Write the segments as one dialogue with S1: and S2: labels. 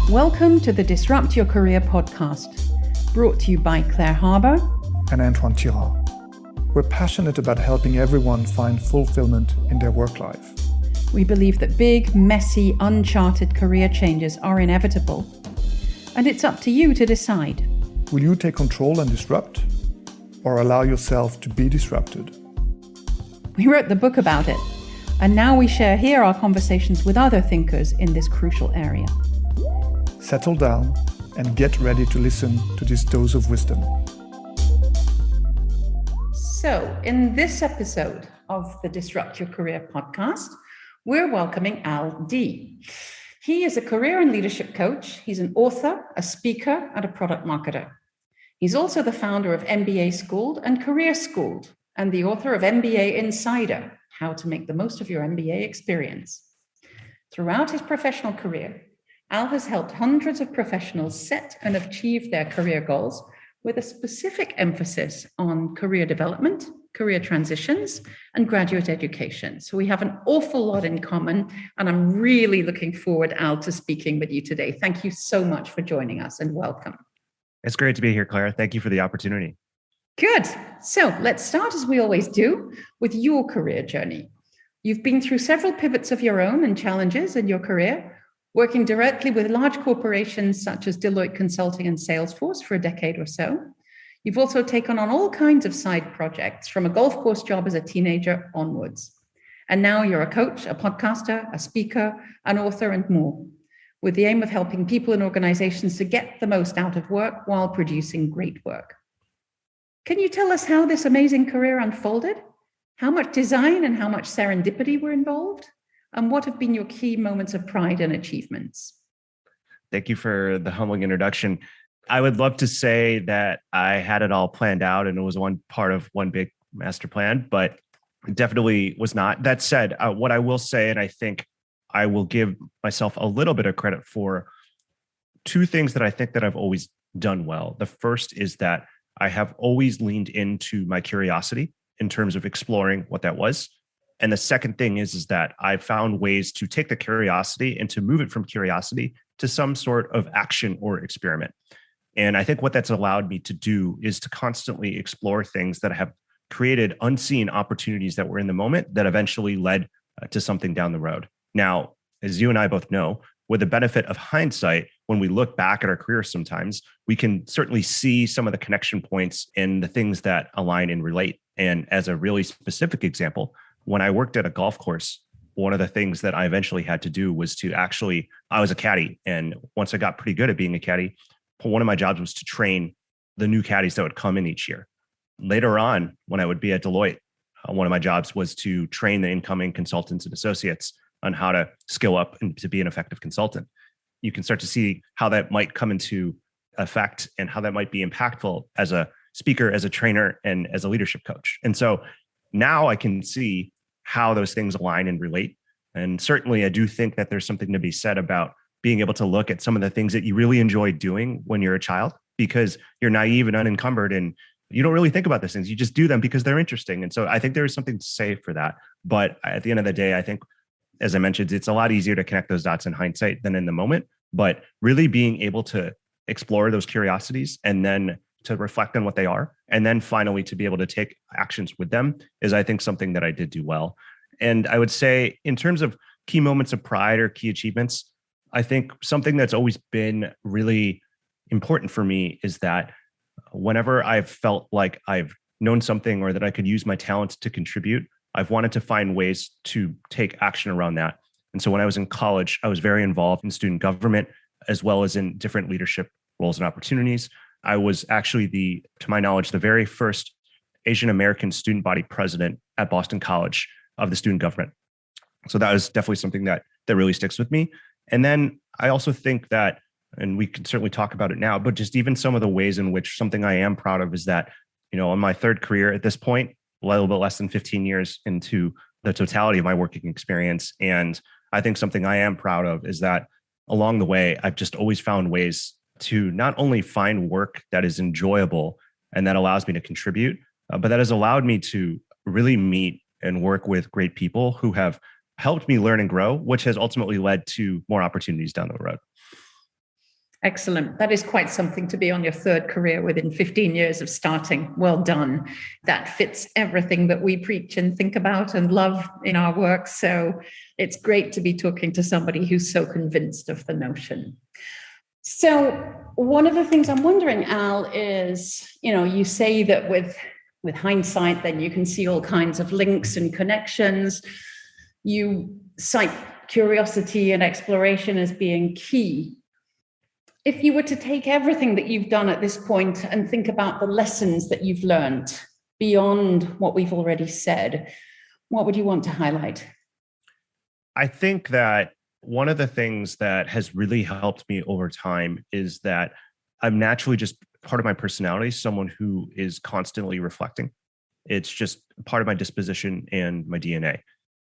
S1: Welcome to the Disrupt Your Career podcast, brought to you by Claire Harbour
S2: and Antoine Tirard. We're passionate about helping everyone find fulfillment in their work life.
S1: We believe that big, messy, uncharted career changes are inevitable, and it's up to you to decide.
S2: Will you take control and disrupt, or allow yourself to be disrupted?
S1: We wrote the book about it, and now we share here our conversations with other thinkers in this crucial area.
S2: Settle down and get ready to listen to this dose of wisdom.
S1: So, in this episode of the Disrupt Your Career podcast, we're welcoming Al D. He is a career and leadership coach. He's an author, a speaker, and a product marketer. He's also the founder of MBA Schooled and Career Schooled, and the author of MBA Insider, How to Make the Most of Your MBA Experience. Throughout his professional career, Al has helped hundreds of professionals set and achieve their career goals with a specific emphasis on career development, career transitions, and graduate education. So we have an awful lot in common, and I'm really looking forward, Al, to speaking with you today. Thank you so much for joining us and welcome.
S3: It's great to be here, Claire. Thank you for the opportunity.
S1: Good. So let's start, as we always do, with your career journey. You've been through several pivots of your own and challenges in your career, working directly with large corporations such as Deloitte Consulting and Salesforce for a decade or so. You've also taken on all kinds of side projects, from a golf course job as a teenager onwards. And now you're a coach, a podcaster, a speaker, an author, and more, with the aim of helping people and organizations to get the most out of work while producing great work. Can you tell us how this amazing career unfolded? How much design and how much serendipity were involved? And what have been your key moments of pride and achievements?
S3: Thank you for the humbling introduction. I would love to say that I had it all planned out and it was one part of one big master plan, but it definitely was not. That said, what I will say, and I think I will give myself a little bit of credit for, two things that I think that I've always done well. The first is that I have always leaned into my curiosity in terms of exploring what that was. And the second thing is that I've found ways to take the curiosity and to move it from curiosity to some sort of action or experiment. And I think what that's allowed me to do is to constantly explore things that have created unseen opportunities that were in the moment that eventually led to something down the road. Now, as you and I both know, with the benefit of hindsight, when we look back at our careers sometimes, we can certainly see some of the connection points in the things that align and relate. And as a really specific example, when I worked at a golf course, one of the things that I eventually had to do was I was a caddy. And once I got pretty good at being a caddy, one of my jobs was to train the new caddies that would come in each year. Later on, when I would be at Deloitte, one of my jobs was to train the incoming consultants and associates on how to skill up and to be an effective consultant. You can start to see how that might come into effect and how that might be impactful as a speaker, as a trainer, and as a leadership coach. And so now I can see how those things align and relate. And certainly I do think that there's something to be said about being able to look at some of the things that you really enjoy doing when you're a child, because you're naive and unencumbered and you don't really think about those things. You just do them because they're interesting. And so I think there is something to say for that. But at the end of the day, I think, as I mentioned, it's a lot easier to connect those dots in hindsight than in the moment. But really being able to explore those curiosities and then to reflect on what they are, and then finally to be able to take actions with them is, I think, something that I did do well. And I would say in terms of key moments of pride or key achievements, I think something that's always been really important for me is that whenever I've felt like I've known something or that I could use my talents to contribute, I've wanted to find ways to take action around that. And so when I was in college, I was very involved in student government, as well as in different leadership roles and opportunities. I was actually to my knowledge, the very first Asian American student body president at Boston College of the student government. So that was definitely something that really sticks with me. And then I also think that, and we can certainly talk about it now, but just even some of the ways in which something I am proud of is that, in my third career at this point, a little bit less than 15 years into the totality of my working experience. And I think something I am proud of is that along the way, I've just always found ways to not only find work that is enjoyable and that allows me to contribute, but that has allowed me to really meet and work with great people who have helped me learn and grow, which has ultimately led to more opportunities down the road.
S1: Excellent. That is quite something to be on your third career within 15 years of starting. Well done. That fits everything that we preach and think about and love in our work. So it's great to be talking to somebody who's so convinced of the notion. So one of the things I'm wondering, Al, is, you say that with hindsight, then you can see all kinds of links and connections. You cite curiosity and exploration as being key. If you were to take everything that you've done at this point and think about the lessons that you've learned beyond what we've already said, what would you want to highlight?
S3: I think that one of the things that has really helped me over time is that I'm naturally, just part of my personality, someone who is constantly reflecting. It's just part of my disposition and my DNA.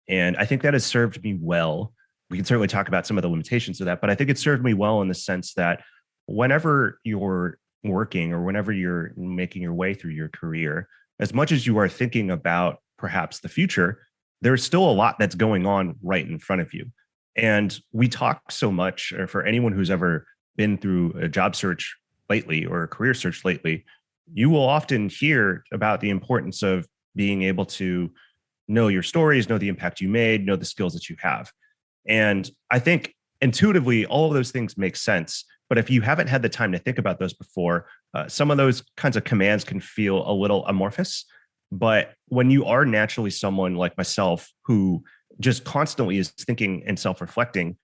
S3: And I think that has served me well. We can certainly talk about some of the limitations of that, but I think it served me well in the sense that whenever you're working or whenever you're making your way through your career, as much as you are thinking about perhaps the future, there's still a lot that's going on right in front of you. And we talk so much, or for anyone who's ever been through a job search lately or a career search lately, you will often hear about the importance of being able to know your stories, know the impact you made, know the skills that you have. And I think intuitively, all of those things make sense. But if you haven't had the time to think about those before, some of those kinds of commands can feel a little amorphous. But when you are naturally someone like myself who just constantly is thinking and self-reflecting,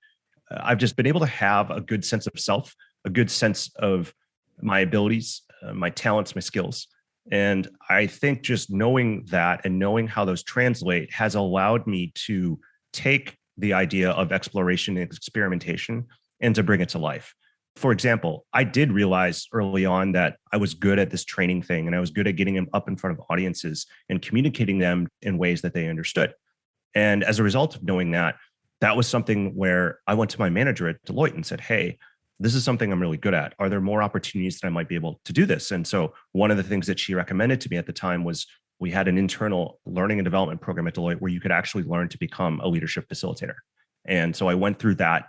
S3: I've just been able to have a good sense of self, a good sense of my abilities, my talents, my skills. And I think just knowing that and knowing how those translate has allowed me to take the idea of exploration and experimentation and to bring it to life. For example, I did realize early on that I was good at this training thing, and I was good at getting them up in front of audiences and communicating them in ways that they understood. And as a result of knowing that, that was something where I went to my manager at Deloitte and said, hey, this is something I'm really good at. Are there more opportunities that I might be able to do this? And so one of the things that she recommended to me at the time was we had an internal learning and development program at Deloitte where you could actually learn to become a leadership facilitator. And so I went through that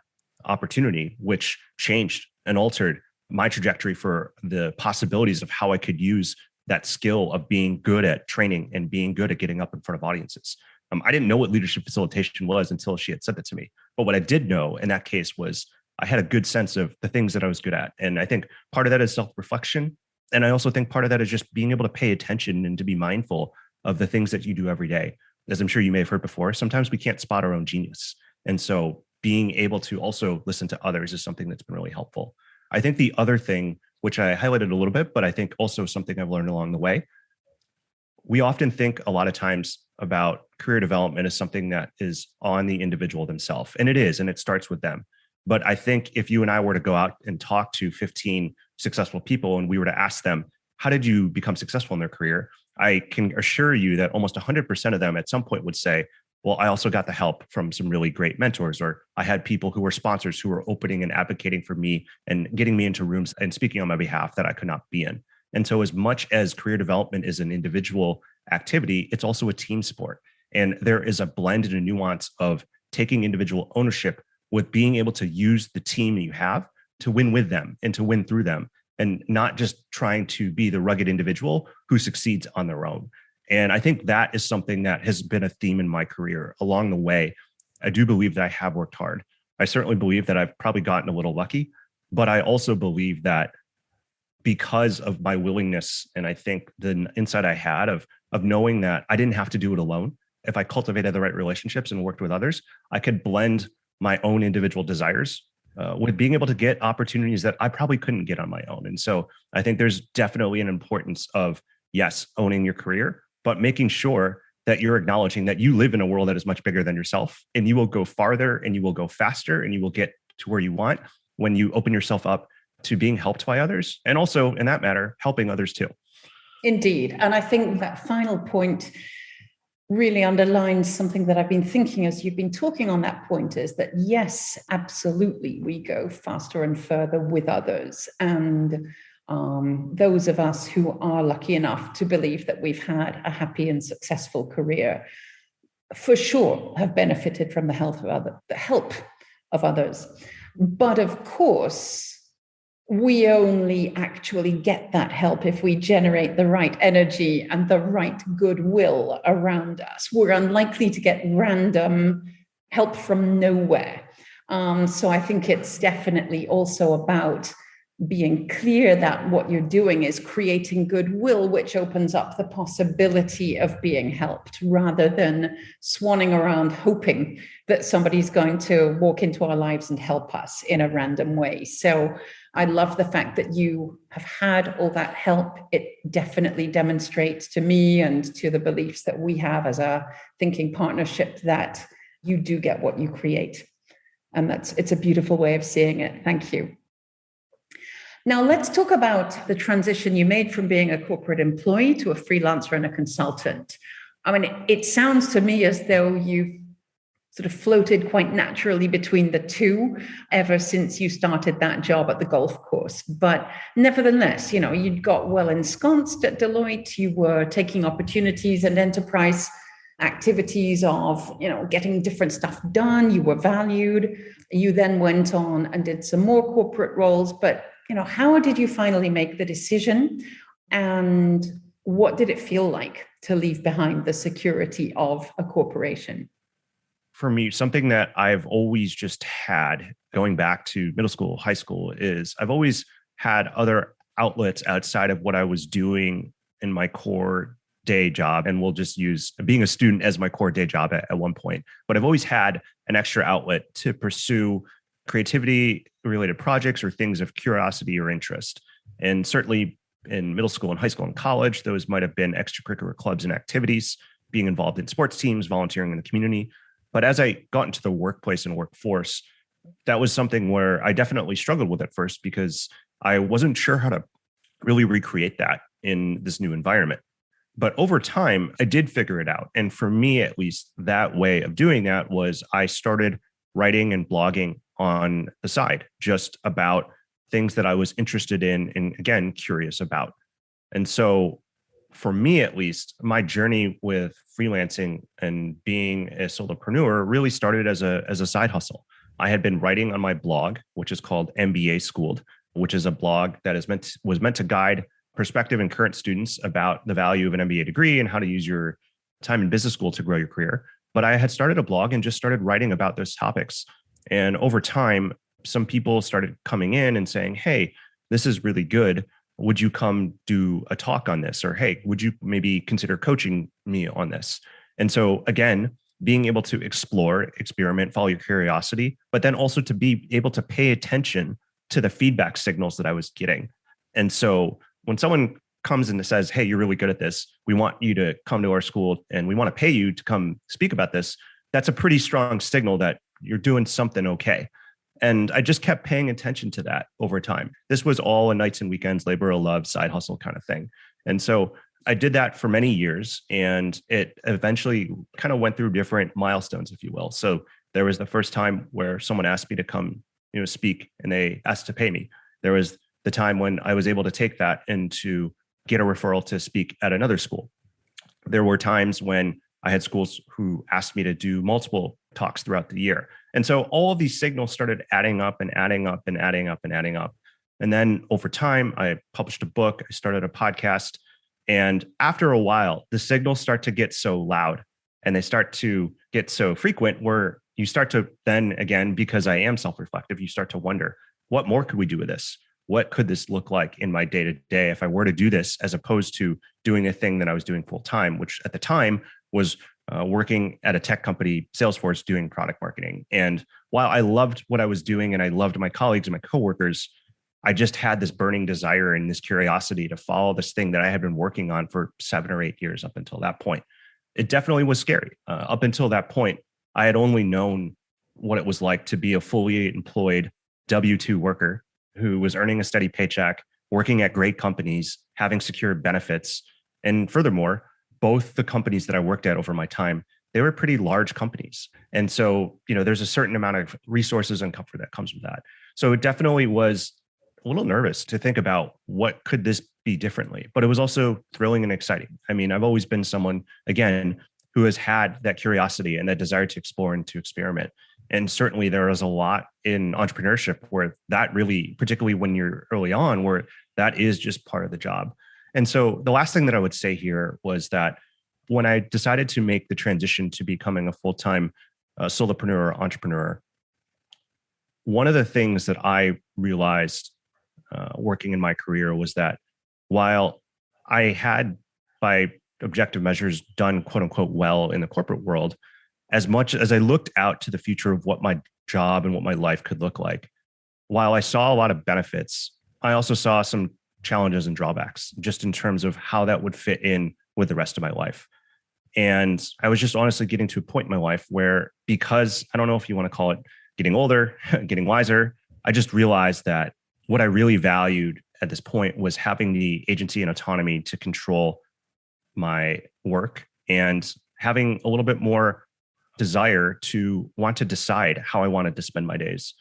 S3: opportunity, which changed and altered my trajectory for the possibilities of how I could use that skill of being good at training and being good at getting up in front of audiences. I didn't know what leadership facilitation was until she had said that to me. But what I did know in that case was I had a good sense of the things that I was good at. And I think part of that is self-reflection. And I also think part of that is just being able to pay attention and to be mindful of the things that you do every day. As I'm sure you may have heard before, sometimes we can't spot our own genius. And so being able to also listen to others is something that's been really helpful. I think the other thing, which I highlighted a little bit, but I think also something I've learned along the way, we often think a lot of times about career development as something that is on the individual themselves. And it is, and it starts with them. But I think if you and I were to go out and talk to 15 successful people and we were to ask them, how did you become successful in their career? I can assure you that almost 100% of them at some point would say, well, I also got the help from some really great mentors, or I had people who were sponsors who were opening and advocating for me and getting me into rooms and speaking on my behalf that I could not be in. And so as much as career development is an individual activity, it's also a team sport. And there is a blend and a nuance of taking individual ownership with being able to use the team you have to win with them and to win through them, and not just trying to be the rugged individual who succeeds on their own. And I think that is something that has been a theme in my career along the way. I do believe that I have worked hard. I certainly believe that I've probably gotten a little lucky, but I also believe that because of my willingness, and I think the insight I had of knowing that I didn't have to do it alone. If I cultivated the right relationships and worked with others, I could blend my own individual desires with being able to get opportunities that I probably couldn't get on my own. And so I think there's definitely an importance of, yes, owning your career, but making sure that you're acknowledging that you live in a world that is much bigger than yourself, and you will go farther and you will go faster and you will get to where you want when you open yourself up to being helped by others, and also, in that matter, helping others too.
S1: Indeed. And I think that final point really underlines something that I've been thinking as you've been talking on that point, is that yes, absolutely, we go faster and further with others. And those of us who are lucky enough to believe that we've had a happy and successful career, for sure, have benefited from the help of others. But of course, we only actually get that help if we generate the right energy and the right goodwill around us. We're unlikely to get random help from nowhere. So I think it's definitely also about being clear that what you're doing is creating goodwill, which opens up the possibility of being helped, rather than swanning around hoping that somebody's going to walk into our lives and help us in a random way. So I love the fact that you have had all that help. It definitely demonstrates to me and to the beliefs that we have as a thinking partnership that you do get what you create. And it's a beautiful way of seeing it. Thank you. Now, let's talk about the transition you made from being a corporate employee to a freelancer and a consultant. I mean, it sounds to me as though you've sort of floated quite naturally between the two ever since you started that job at the golf course. But nevertheless, you'd got well ensconced at Deloitte. You were taking opportunities and enterprise activities of, getting different stuff done. You were valued. You then went on and did some more corporate roles. But how did you finally make the decision, and what did it feel like to leave behind the security of a corporation?
S3: For me, something that I've always just had going back to middle school, high school, is I've always had other outlets outside of what I was doing in my core day job. And we'll just use being a student as my core day job at one point. But I've always had an extra outlet to pursue creativity related projects or things of curiosity or interest. And certainly in middle school and high school and college, those might have been extracurricular clubs and activities, being involved in sports teams, volunteering in the community. But as I got into the workplace and workforce, that was something where I definitely struggled with at first, because I wasn't sure how to really recreate that in this new environment. But over time, I did figure it out. And for me, at least, that way of doing that was I started writing and blogging on the side, just about things that I was interested in and, again, curious about. And so for me, at least, my journey with freelancing and being a solopreneur really started as a side hustle. I had been writing on my blog, which is called MBA Schooled, which is a blog that was meant to guide prospective and current students about the value of an MBA degree and how to use your time in business school to grow your career. But I had started a blog and just started writing about those topics. And over time, some people started coming in and saying, hey, this is really good. Would you come do a talk on this? Or, hey, would you maybe consider coaching me on this? And so again, being able to explore, experiment, follow your curiosity, but then also to be able to pay attention to the feedback signals that I was getting. And so when someone comes in and says, hey, you're really good at this, we want you to come to our school and we want to pay you to come speak about this, that's a pretty strong signal that you're doing something okay. And I just kept paying attention to that over time. This was all a nights and weekends, labor of love, side hustle kind of thing. And so I did that for many years, and it eventually kind of went through different milestones, if you will. So there was the first time where someone asked me to come, speak, and they asked to pay me. There was the time when I was able to take that and to get a referral to speak at another school. There were times when I had schools who asked me to do multiple talks throughout the year. And so all of these signals started adding up and adding up and adding up and adding up. And then over time, I published a book, I started a podcast. And after a while, the signals start to get so loud and they start to get so frequent where you start to then, again, because I am self-reflective, you start to wonder, what more could we do with this? What could this look like in my day-to-day if I were to do this, as opposed to doing a thing that I was doing full time, which at the time was working at a tech company, Salesforce, doing product marketing. And while I loved what I was doing and I loved my colleagues and my coworkers, I just had this burning desire and this curiosity to follow this thing that I had been working on for 7 or 8 years up until that point. It definitely was scary. Up until that point, I had only known what it was like to be a fully employed W-2 worker who was earning a steady paycheck, working at great companies, having secure benefits. And furthermore, both the companies that I worked at over my time, they were pretty large companies. And so, there's a certain amount of resources and comfort that comes with that. So it definitely was a little nervous to think about what could this be differently, but it was also thrilling and exciting. I mean, I've always been someone, again, who has had that curiosity and that desire to explore and to experiment. And certainly there is a lot in entrepreneurship where that really, particularly when you're early on, where that is just part of the job. And so the last thing that I would say here was that when I decided to make the transition to becoming a full-time solopreneur, entrepreneur, one of the things that I realized working in my career was that while I had, by objective measures, done quote unquote well in the corporate world, as much as I looked out to the future of what my job and what my life could look like, while I saw a lot of benefits, I also saw some challenges and drawbacks just in terms of how that would fit in with the rest of my life. And I was just honestly getting to a point in my life where, because I don't know if you want to call it getting older, getting wiser, I just realized that what I really valued at this point was having the agency and autonomy to control my work and having a little bit more desire to want to decide how I wanted to spend my days.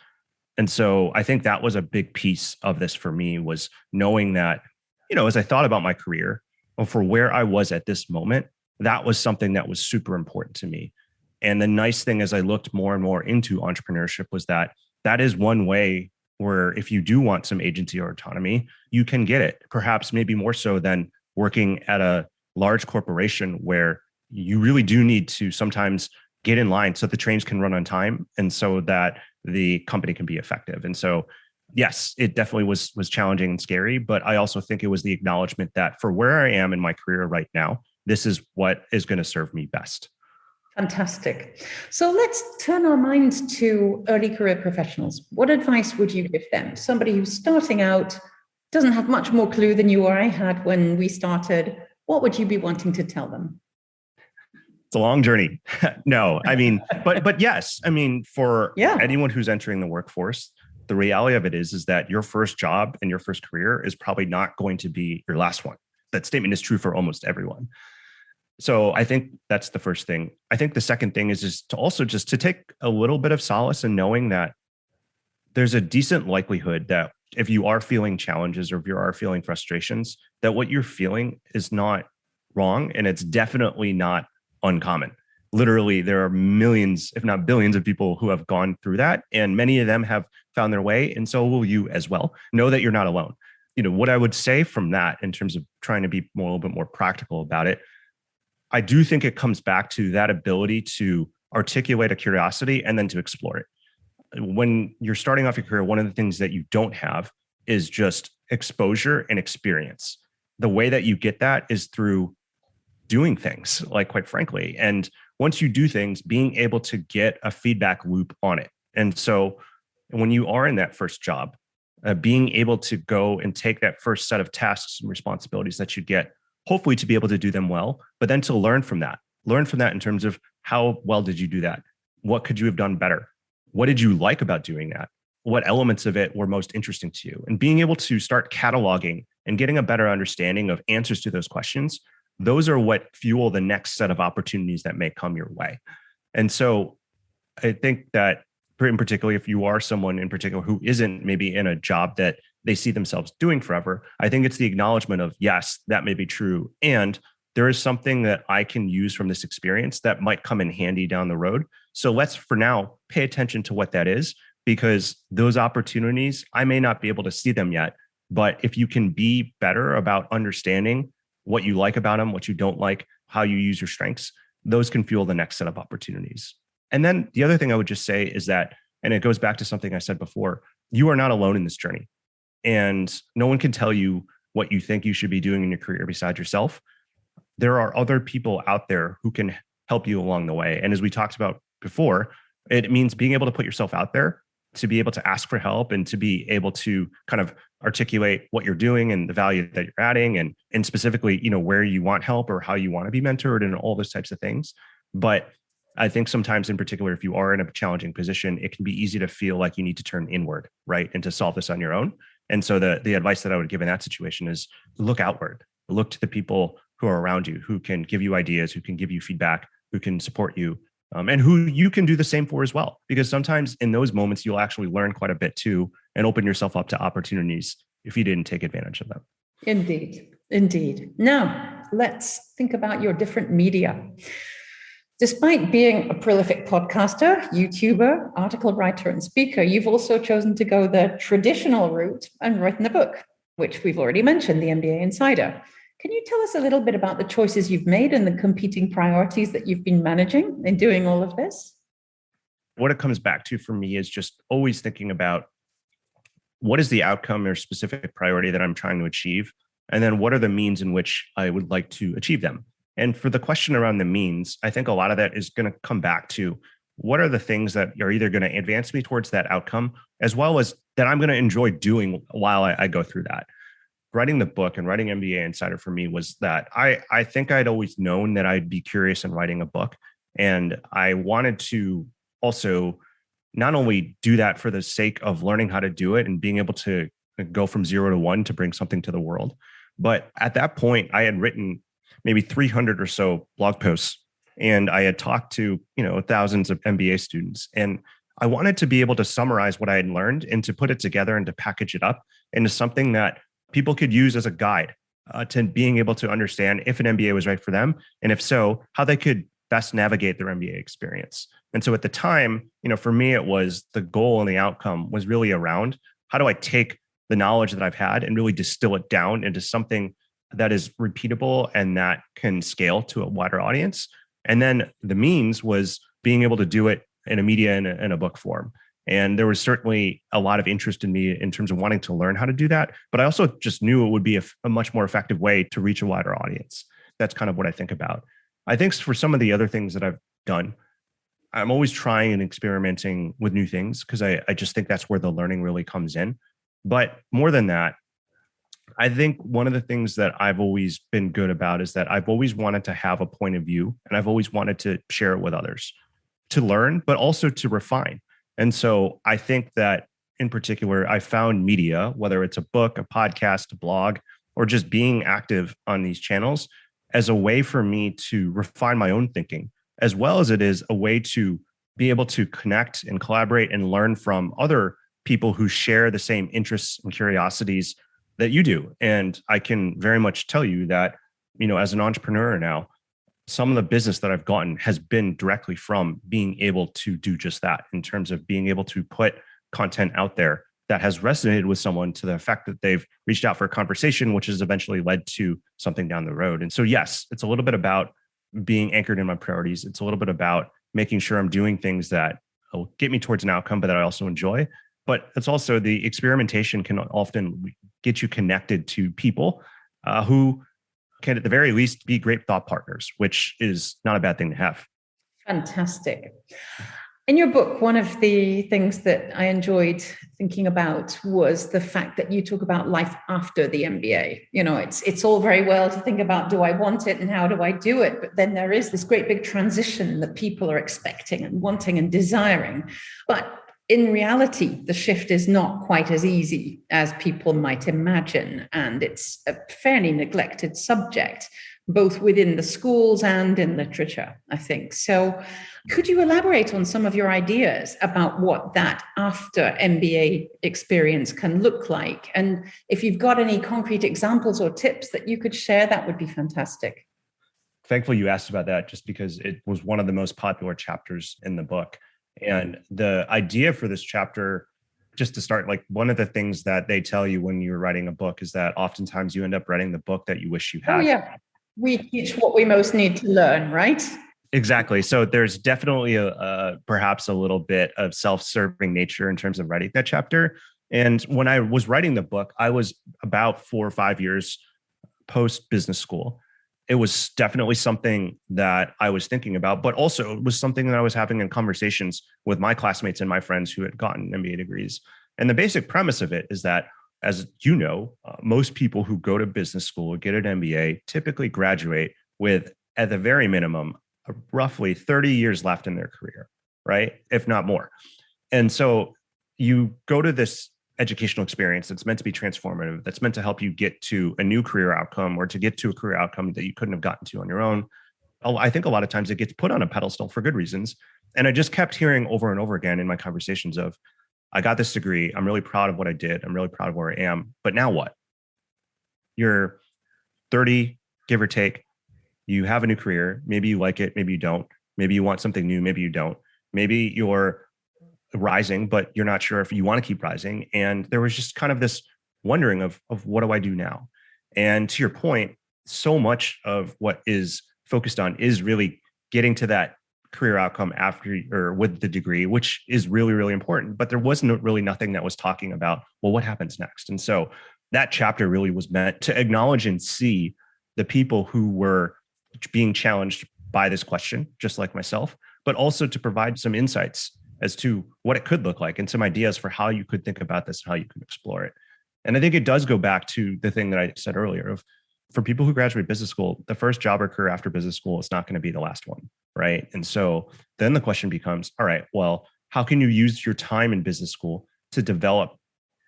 S3: And so I think that was a big piece of this for me, was knowing that, as I thought about my career or for where I was at this moment, that was something that was super important to me. And the nice thing as I looked more and more into entrepreneurship was that that is one way where if you do want some agency or autonomy, you can get it, perhaps maybe more so than working at a large corporation where you really do need to sometimes get in line so the trains can run on time and so that the company can be effective. And so, yes, it definitely was challenging and scary, but I also think it was the acknowledgement that for where I am in my career right now, this is what is going to serve me best.
S1: Fantastic. So let's turn our minds to early career professionals. What advice would you give them? Somebody who's starting out, doesn't have much more clue than you or I had when we started. What would you be wanting to tell them?
S3: It's a long journey. No, I mean, but yes, I mean, for anyone who's entering the workforce, the reality of it is that your first job and your first career is probably not going to be your last one. That statement is true for almost everyone. So I think that's the first thing. I think the second thing is to also just to take a little bit of solace in knowing that there's a decent likelihood that if you are feeling challenges or if you are feeling frustrations, that what you're feeling is not wrong. And it's definitely not uncommon. Literally, there are millions, if not billions of people who have gone through that. And many of them have found their way. And so will you as well. Know that you're not alone. What I would say from that in terms of trying to be a little bit more practical about it, I do think it comes back to that ability to articulate a curiosity and then to explore it. When you're starting off your career, one of the things that you don't have is just exposure and experience. The way that you get that is through doing things, like, quite frankly. And once you do things, being able to get a feedback loop on it. And so when you are in that first job, being able to go and take that first set of tasks and responsibilities that you get, hopefully to be able to do them well, but then to learn from that in terms of how well did you do that? What could you have done better? What did you like about doing that? What elements of it were most interesting to you? And being able to start cataloging and getting a better understanding of answers to those questions, those are what fuel the next set of opportunities that may come your way. And so I think that in particular, if you are someone in particular who isn't maybe in a job that they see themselves doing forever, I think it's the acknowledgement of, yes, that may be true. And there is something that I can use from this experience that might come in handy down the road. So let's, for now, pay attention to what that is, because those opportunities, I may not be able to see them yet, but if you can be better about understanding what you like about them, what you don't like, how you use your strengths, those can fuel the next set of opportunities. And then the other thing I would just say is that, and it goes back to something I said before, you are not alone in this journey. And no one can tell you what you think you should be doing in your career besides yourself. There are other people out there who can help you along the way. And as we talked about before, it means being able to put yourself out there, to be able to ask for help and to be able to kind of articulate what you're doing and the value that you're adding, and specifically, where you want help or how you want to be mentored and all those types of things. But I think sometimes in particular, if you are in a challenging position, it can be easy to feel like you need to turn inward, right? And to solve this on your own. And so the advice that I would give in that situation is look outward, look to the people who are around you, who can give you ideas, who can give you feedback, who can support you, and who you can do the same for as well. Because sometimes in those moments, you'll actually learn quite a bit too, and open yourself up to opportunities if you didn't take advantage of them. Indeed.
S1: Now, let's think about your different media. Despite being a prolific podcaster, YouTuber, article writer, and speaker, you've also chosen to go the traditional route and written a book, which we've already mentioned, the MBA Insider. Can you tell us a little bit about the choices you've made and the competing priorities that you've been managing in doing all of this?
S3: What it comes back to for me is just always thinking about what is the outcome or specific priority that I'm trying to achieve? And then what are the means in which I would like to achieve them? And for the question around the means, I think a lot of that is going to come back to what are the things that are either going to advance me towards that outcome, as well as that I'm going to enjoy doing while I go through that. Writing the book and writing MBA Insider for me was that I think I'd always known that I'd be curious in writing a book. And I wanted to also not only do that for the sake of learning how to do it and being able to go from 0 to 1 to bring something to the world. But at that point, I had written maybe 300 or so blog posts, and I had talked to, thousands of MBA students. And I wanted to be able to summarize what I had learned and to put it together and to package it up into something that people could use as a guide to being able to understand if an MBA was right for them. And if so, how they could best navigate their MBA experience. And so at the time, for me, it was the goal and the outcome was really around how do I take the knowledge that I've had and really distill it down into something that is repeatable and that can scale to a wider audience. And then the means was being able to do it in a media and a book form. And there was certainly a lot of interest in me in terms of wanting to learn how to do that. But I also just knew it would be a much more effective way to reach a wider audience. That's kind of what I think about. I think for some of the other things that I've done, I'm always trying and experimenting with new things because I just think that's where the learning really comes in. But more than that, I think one of the things that I've always been good about is that I've always wanted to have a point of view and I've always wanted to share it with others to learn, but also to refine. And so I think that in particular, I found media, whether it's a book, a podcast, a blog, or just being active on these channels as a way for me to refine my own thinking, as well as it is a way to be able to connect and collaborate and learn from other people who share the same interests and curiosities that you do. And I can very much tell you that, as an entrepreneur now, some of the business that I've gotten has been directly from being able to do just that in terms of being able to put content out there that has resonated with someone to the effect that they've reached out for a conversation, which has eventually led to something down the road. And so, yes, it's a little bit about being anchored in my priorities. It's a little bit about making sure I'm doing things that will get me towards an outcome, but that I also enjoy. But it's also the experimentation can often get you connected to people who can, at the very least, be great thought partners, which is not a bad thing to have.
S1: Fantastic. In your book, one of the things that I enjoyed thinking about was the fact that you talk about life after the MBA. It's all very well to think about, do I want it and how do I do it? But then there is this great big transition that people are expecting and wanting and desiring. But in reality, the shift is not quite as easy as people might imagine. And it's a fairly neglected subject, both within the schools and in literature, I think. So could you elaborate on some of your ideas about what that after MBA experience can look like? And if you've got any concrete examples or tips that you could share, that would be fantastic.
S3: Thankfully, you asked about that just because it was one of the most popular chapters in the book. And the idea for this chapter, just to start, like one of the things that they tell you when you're writing a book is that oftentimes you end up writing the book that you wish you had.
S1: Oh, yeah. We teach what we most need to learn, right?
S3: Exactly. So there's definitely perhaps a little bit of self-serving nature in terms of writing that chapter. And when I was writing the book, I was about 4 or 5 years post business school. It was definitely something that I was thinking about, but also it was something that I was having in conversations with my classmates and my friends who had gotten MBA degrees. And the basic premise of it is that, as you know, most people who go to business school, get an MBA, typically graduate with, at the very minimum, roughly 30 years left in their career, right? If not more. And so you go to this educational experience that's meant to be transformative, that's meant to help you get to a new career outcome or to get to a career outcome that you couldn't have gotten to on your own. I think a lot of times it gets put on a pedestal for good reasons. And I just kept hearing over and over again in my conversations of, I got this degree. I'm really proud of what I did. I'm really proud of where I am. But now what? You're 30, give or take. You have a new career. Maybe you like it. Maybe you don't. Maybe you want something new. Maybe you don't. Maybe you're rising, but you're not sure if you want to keep rising. And there was just kind of this wondering of what do I do now? And to your point, so much of what is focused on is really getting to that career outcome after or with the degree, which is really, really important. But there wasn't really nothing that was talking about, well, what happens next? And so that chapter really was meant to acknowledge and see the people who were being challenged by this question, just like myself, but also to provide some insights as to what it could look like and some ideas for how you could think about this and how you can explore it. And I think it does go back to the thing that I said earlier of, for people who graduate business school, the first job or career after business school is not going to be the last one, right? And so then the question becomes, all right, well, how can you use your time in business school to develop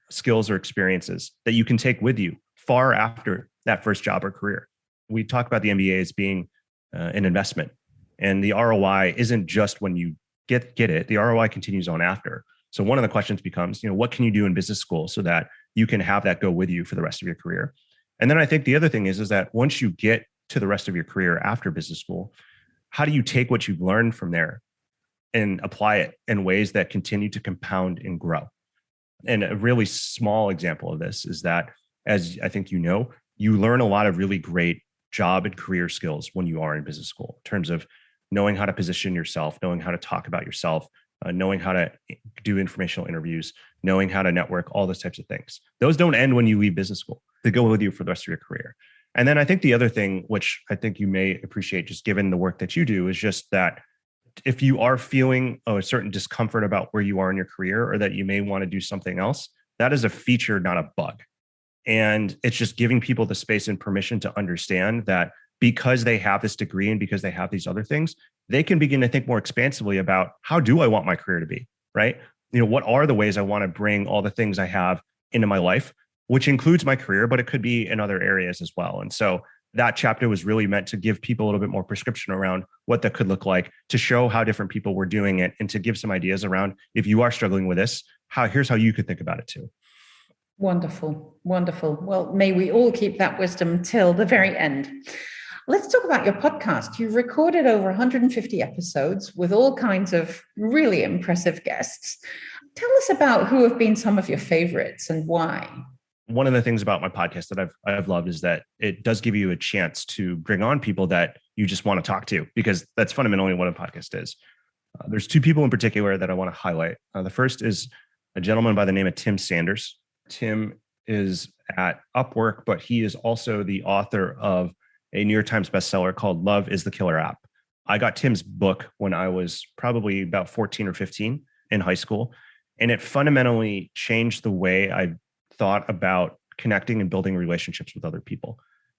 S3: skills or experiences that you can take with you far after that first job or career? We talk about the MBA as being an investment, and the ROI isn't just when you get it. The ROI continues on after. So one of the questions becomes, what can you do in business school so that you can have that go with you for the rest of your career? And then I think the other thing is that once you get to the rest of your career after business school, how do you take what you've learned from there and apply it in ways that continue to compound and grow? And a really small example of this is that, as I think you learn a lot of really great job and career skills when you are in business school, in terms of knowing how to position yourself, knowing how to talk about yourself, knowing how to do informational interviews, knowing how to network, all those types of things. Those don't end when you leave business school. They go with you for the rest of your career. And then I think the other thing, which I think you may appreciate just given the work that you do, is just that if you are feeling a certain discomfort about where you are in your career, or that you may want to do something else, that is a feature, not a bug. And it's just giving people the space and permission to understand that because they have this degree and because they have these other things, they can begin to think more expansively about, how do I want my career to be, right? What are the ways I want to bring all the things I have into my life, which includes my career, but it could be in other areas as well. And so that chapter was really meant to give people a little bit more prescription around what that could look like, to show how different people were doing it, and to give some ideas around, if you are struggling with this, here's how you could think about it too.
S1: Wonderful, wonderful. Well, may we all keep that wisdom till the very end. Let's talk about your podcast. You've recorded over 150 episodes with all kinds of really impressive guests. Tell us about who have been some of your favorites and why.
S3: One of the things about my podcast that I've loved is that it does give you a chance to bring on people that you just want to talk to, because that's fundamentally what a podcast is. There's two people in particular that I want to highlight. The first is a gentleman by the name of Tim Sanders. Tim is at Upwork, but he is also the author of a New York Times bestseller called Love is the Killer App. I got Tim's book when I was probably about 14 or 15 in high school, and it fundamentally changed the way I thought about connecting and building relationships with other people.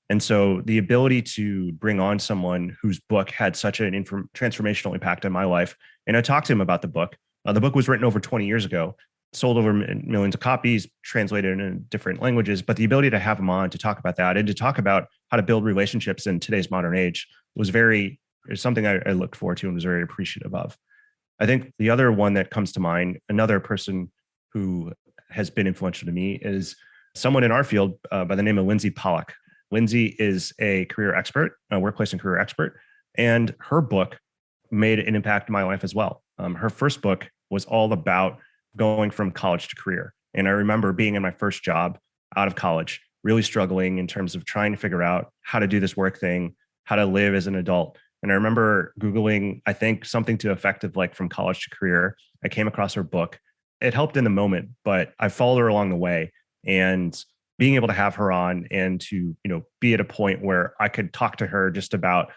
S3: And so the ability to bring on someone whose book had such an transformational impact on my life, and I talked to him about the book. The book was written over 20 years ago, sold over millions of copies, translated in different languages, but the ability to have him on to talk about that and to talk about how to build relationships in today's modern age was something I looked forward to and was very appreciative of. I think the other one that comes to mind, another person who has been influential to me, is someone in our field by the name of Lindsay Pollack. Lindsay is a career expert, a workplace and career expert, and her book made an impact in my life as well. Her first book was all about going from college to career. And I remember being in my first job out of college, really struggling in terms of trying to figure out how to do this work thing, how to live as an adult. And I remember Googling, I think something to effect of like from college to career. I came across her book. It helped in the moment, but I followed her along the way, and being able to have her on and to, be at a point where I could talk to her just about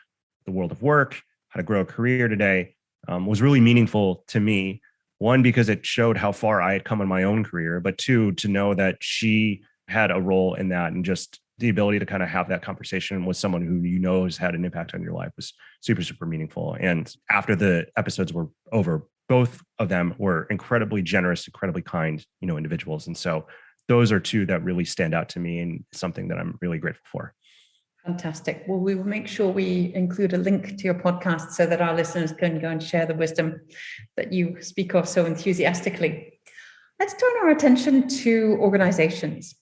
S3: the world of work, how to grow a career today, was really meaningful to me. One, because it showed how far I had come in my own career, but two, to know that she had a role in that, and just the ability to kind of have that conversation with someone who has had an impact on your life was super, super meaningful. And after the episodes were over, both of them were incredibly generous, incredibly kind, individuals. And so those are two that really stand out to me, and something that I'm really grateful for.
S1: Fantastic. Well, we will make sure we include a link to your podcast so that our listeners can go and share the wisdom that you speak of so enthusiastically. Let's turn our attention to organizations.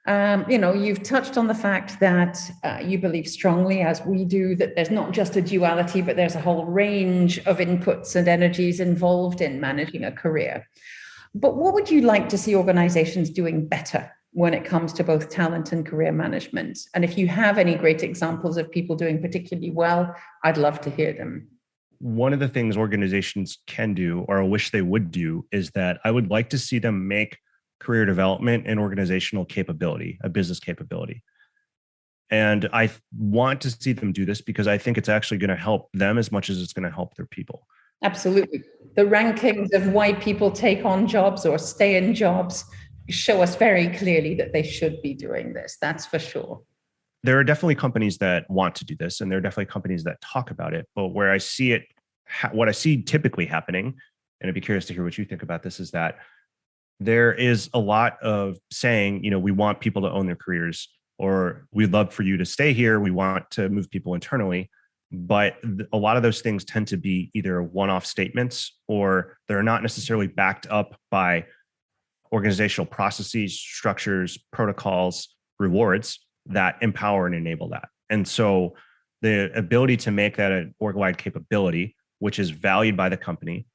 S1: You've touched on the fact that you believe strongly, as we do, that there's not just a duality, but there's a whole range of inputs and energies involved in managing a career. But what would you like to see organizations doing better when it comes to both talent and career management? And if you have any great examples of people doing particularly well, I'd love to hear them.
S3: One of the things organizations can do, or I wish they would do, is that I would like to see them make career development an organizational capability, a business capability. And I want to see them do this because I think it's actually going to help them as much as it's going to help their people.
S1: Absolutely. The rankings of why people take on jobs or stay in jobs show us very clearly that they should be doing this. That's for sure.
S3: There are definitely companies that want to do this, and there are definitely companies that talk about it. But where I see it, what I see typically happening, and I'd be curious to hear what you think about this, is that there is a lot of saying, we want people to own their careers, or we'd love for you to stay here. We want to move people internally. But a lot of those things tend to be either one-off statements, or they're not necessarily backed up by organizational processes, structures, protocols, rewards that empower and enable that. And so the ability to make that an org-wide capability, which is valued by the company,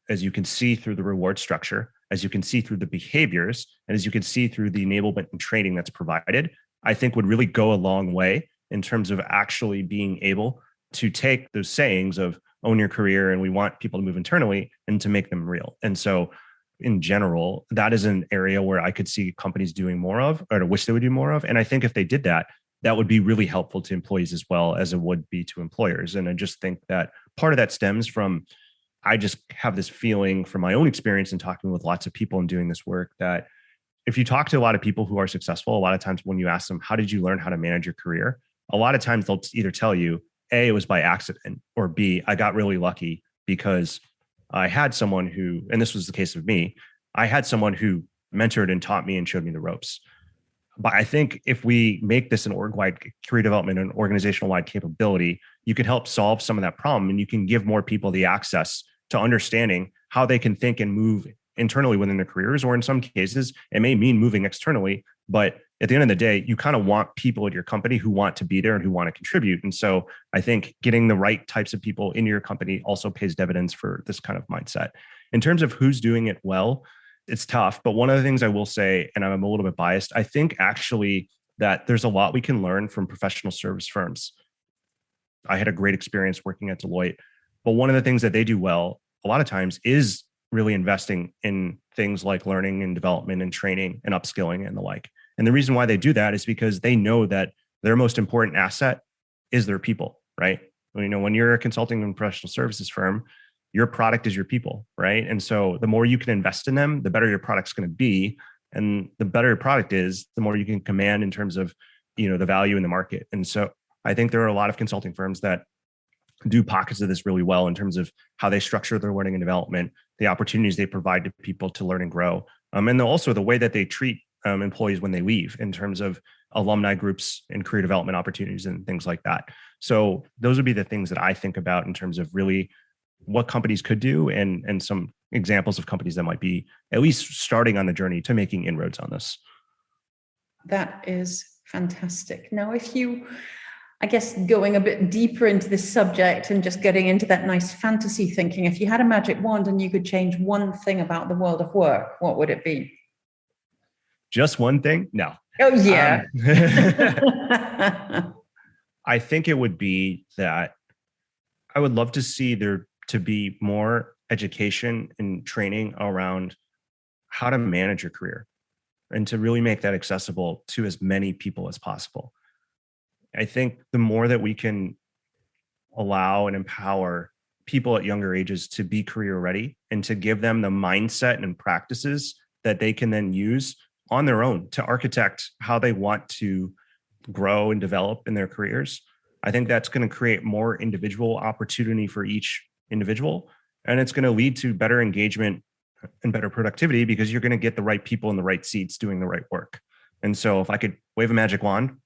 S3: as you can see through the reward structure, as you can see through the behaviors, and as you can see through the enablement and training that's provided, I think would really go a long way in terms of actually being able to take those sayings of own your career and we want people to move internally and to make them real. And so in general, that is an area where I could see companies doing more of, or I wish they would do more of. And I think if they did that, that would be really helpful to employees as well as it would be to employers. And I just think that part of that stems from, I just have this feeling from my own experience in talking with lots of people and doing this work, that if you talk to a lot of people who are successful, a lot of times when you ask them, how did you learn how to manage your career? A lot of times they'll either tell you, A, it was by accident, or B, I got really lucky because I had someone who, and this was the case of me, I had someone who mentored and taught me and showed me the ropes. But I think if we make this an org-wide career development and organizational-wide capability, you can help solve some of that problem, and you can give more people the access to understanding how they can think and move internally within their careers, or in some cases, it may mean moving externally. But at the end of the day, you kind of want people at your company who want to be there and who want to contribute. And so I think getting the right types of people in your company also pays dividends for this kind of mindset. In terms of who's doing it well, it's tough. But one of the things I will say, and I'm a little bit biased, I think actually that there's a lot we can learn from professional service firms. I had a great experience working at Deloitte, but one of the things that they do well a lot of times is really investing in things like learning and development and training and upskilling and the like. And the reason why they do that is because they know that their most important asset is their people, right? When you're a consulting and professional services firm, your product is your people, right? And so the more you can invest in them, the better your product's going to be. And the better your product is, the more you can command in terms of, the value in the market. And so I think there are a lot of consulting firms that do pockets of this really well in terms of how they structure their learning and development, the opportunities they provide to people to learn and grow, and also the way that they treat employees when they leave in terms of alumni groups and career development opportunities and things like that. So those would be the things that I think about in terms of really what companies could do, and some examples of companies that might be at least starting on the journey to making inroads on this.
S1: That is fantastic. Now, I guess going a bit deeper into this subject and just getting into that nice fantasy thinking, if you had a magic wand and you could change one thing about the world of work, what would it be?
S3: Just one thing? No.
S1: Oh, yeah.
S3: I think it would be that I would love to see there to be more education and training around how to manage your career and to really make that accessible to as many people as possible. I think the more that we can allow and empower people at younger ages to be career ready and to give them the mindset and practices that they can then use on their own to architect how they want to grow and develop in their careers, I think that's going to create more individual opportunity for each individual. And it's going to lead to better engagement and better productivity because you're going to get the right people in the right seats doing the right work. And so if I could wave a magic wand,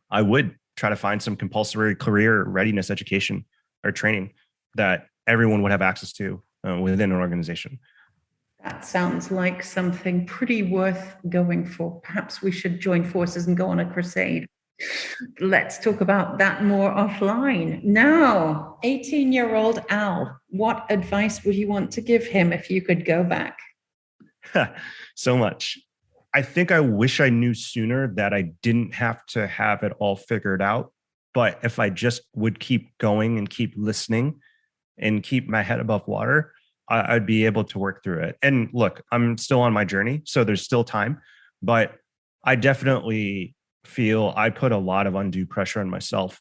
S3: I would try to find some compulsory career readiness education or training that everyone would have access to within an organization.
S1: That sounds like something pretty worth going for. Perhaps we should join forces and go on a crusade. Let's talk about that more offline. Now, 18-year-old Al, what advice would you want to give him if you could go back?
S3: So much. I think I wish I knew sooner that I didn't have to have it all figured out. But if I just would keep going and keep listening and keep my head above water, I'd be able to work through it. And look, I'm still on my journey, so there's still time. But I definitely feel I put a lot of undue pressure on myself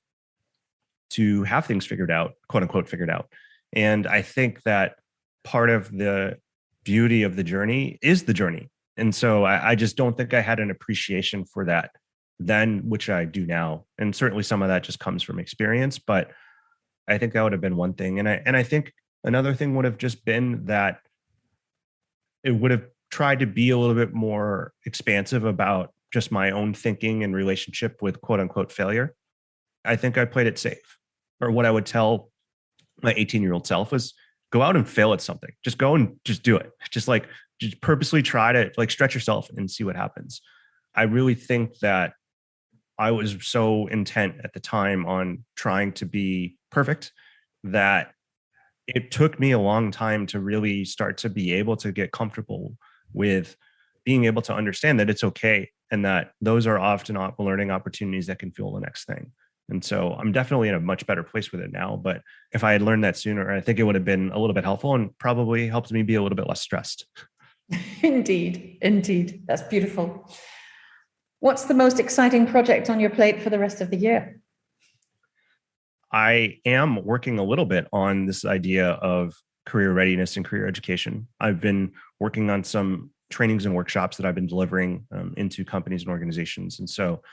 S3: to have things figured out, quote unquote, figured out. And I think that part of the beauty of the journey is the journey. And so I just don't think I had an appreciation for that then, which I do now. And certainly some of that just comes from experience, but I think that would have been one thing. And I think another thing would have just been that it would have tried to be a little bit more expansive about just my own thinking and relationship with quote unquote failure. I think I played it safe. Or what I would tell my 18-year-old self was go out and fail at something. Just go and just do it. Just purposely try to stretch yourself and see what happens. I really think that I was so intent at the time on trying to be perfect that it took me a long time to really start to be able to get comfortable with being able to understand that it's okay and that those are often learning opportunities that can fuel the next thing. And so I'm definitely in a much better place with it now. But if I had learned that sooner, I think it would have been a little bit helpful and probably helped me be a little bit less stressed.
S1: Indeed. That's beautiful. What's the most exciting project on your plate for the rest of the year?
S3: I am working a little bit on this idea of career readiness and career education. I've been working on some trainings and workshops that I've been delivering into companies and organizations. And so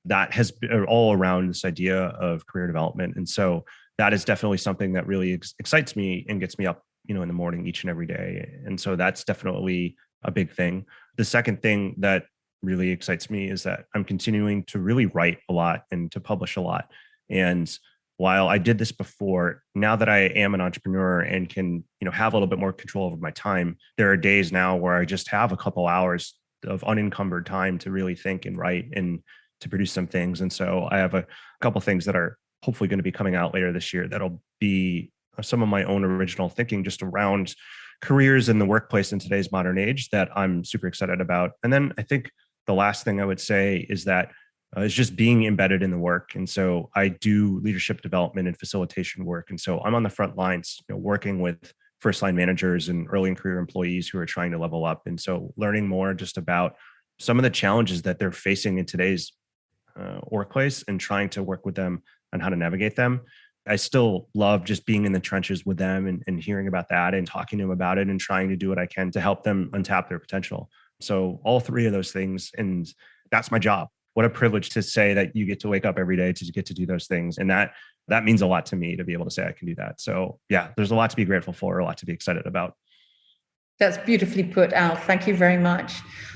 S3: that has been all around this idea of career development. And so that is definitely something that really excites me and gets me up, in the morning each and every day. And so that's definitely a big thing. The second thing that really excites me is that I'm continuing to really write a lot and to publish a lot. And while I did this before, now that I am an entrepreneur and can, have a little bit more control over my time, there are days now where I just have a couple hours of unencumbered time to really think and write and to produce some things. And so I have a couple things that are hopefully going to be coming out later this year that'll be some of my own original thinking just around careers in the workplace in today's modern age that I'm super excited about. And then I think the last thing I would say is that is just being embedded in the work. And so I do leadership development and facilitation work. And so I'm on the front lines, working with first line managers and early in career employees who are trying to level up. And so learning more just about some of the challenges that they're facing in today's workplace and trying to work with them on how to navigate them. I still love just being in the trenches with them and hearing about that and talking to them about it and trying to do what I can to help them untap their potential. So all three of those things, and that's my job. What a privilege to say that you get to wake up every day to get to do those things. And that means a lot to me to be able to say I can do that. So yeah, there's a lot to be grateful for, a lot to be excited about.
S1: That's beautifully put, Al. Thank you very much.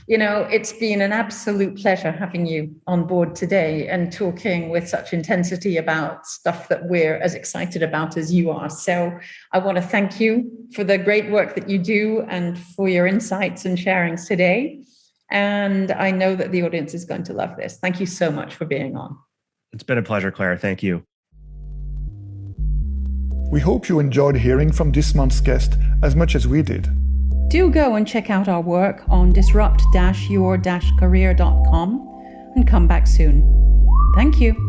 S1: It's been an absolute pleasure having you on board today and talking with such intensity about stuff that we're as excited about as you are. So I want to thank you for the great work that you do and for your insights and sharings today. And I know that the audience is going to love this. Thank you so much for being on.
S3: It's been a pleasure, Claire. Thank you.
S2: We hope you enjoyed hearing from this month's guest as much as we did.
S1: Do go and check out our work on disrupt-your-career.com and come back soon. Thank you.